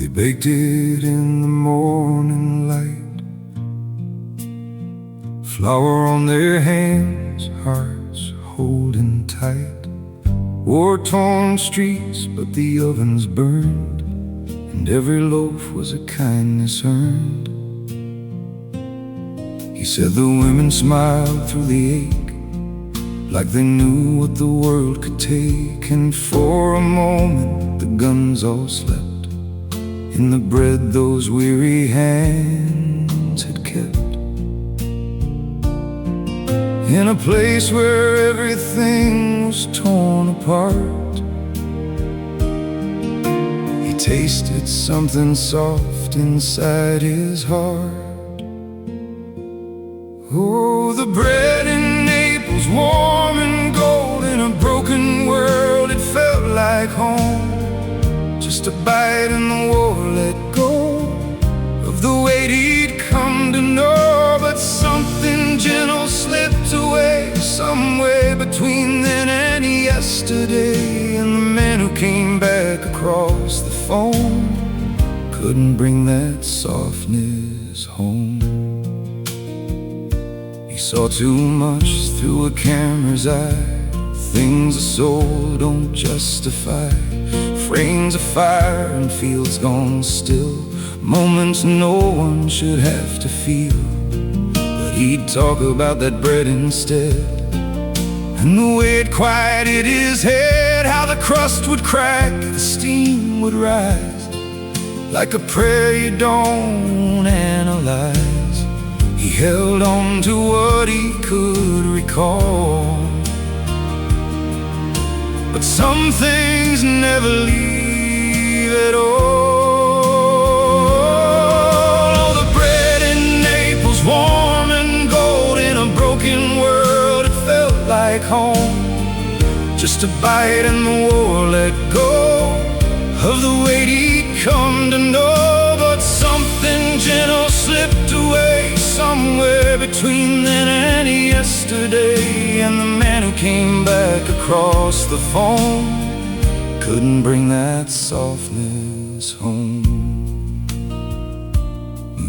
They baked it in the morning light, flour on their hands, hearts holding tight. War-torn streets, but the ovens burned, and every loaf was a kindness earned. He said the women smiled through the ache, like they knew what the world could take. And for a moment the guns all slept in the bread those weary hands had kept. In a place where everything was torn apart, he tasted something soft inside his heart. Oh, the bread in Naples, warm and gold. In a broken world, it felt like home. Just a bite in the war, let go of the weight he'd come to know. But something gentle slipped away, somewhere between then and yesterday. And the man who came back across the phone couldn't bring that softness home. He saw too much through a camera's eye. Things a soul don't justify. Frames of fire and fields gone still, moments no one should have to feel. But he'd talk about that bread instead, and the way it quieted his head. How the crust would crack, the steam would rise, like a prayer you don't analyze. He held on to what he could recall, but some things never leave at all. Oh, the bread in Naples, warm and gold. In a broken world, it felt like home. Just a bite in the war, let go of the weight he'd come to know. But something gentle slipped away, somewhere between then and yesterday. And the man who came back across the phone couldn't bring that softness home.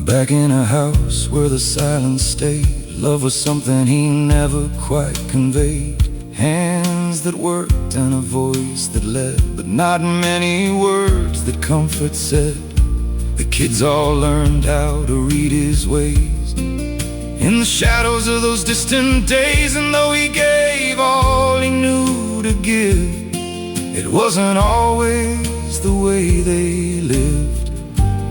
Back in a house where the silence stayed, love was something he never quite conveyed. Hands that worked and a voice that led, but not many words that comfort said. The kids all learned how to read his ways in the shadows of those distant days. And though he gave all he knew to give, it wasn't always the way they lived.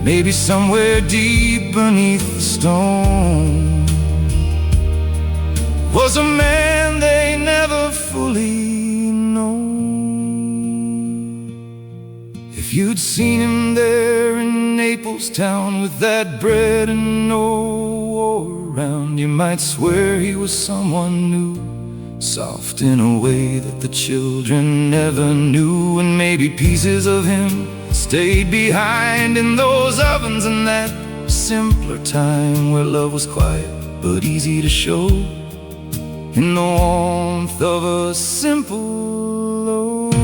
Maybe somewhere deep beneath the stone was a man they never fully known. If you'd seen him there in Naples town with that bread and no war around, you might swear he was someone new, soft in a way that the children never knew. And maybe pieces of him stayed behind in those ovens in that simpler time where love was quiet but easy to show, in the warmth of a simple loaf.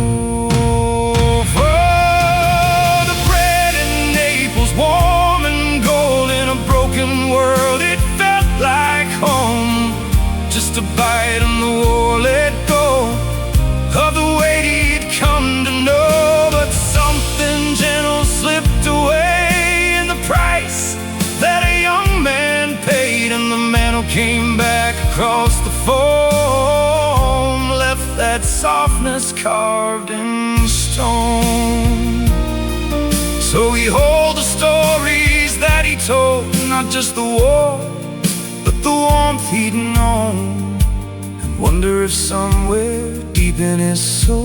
Oh, the bread in Naples, warm and gold. In a broken world, it felt like home. Just a bite in the war, let go of the weight he'd come to know. But something gentle slipped away in the price that a young man paid. And the man who came back across the phone left that softness carved in stone. So we hold the stories that he told, not just the war, but the warmth he'd known, and wonder if somewhere deep in his soul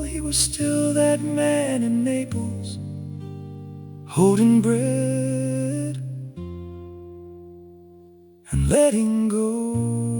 he was still that man in Naples, holding bread and letting go.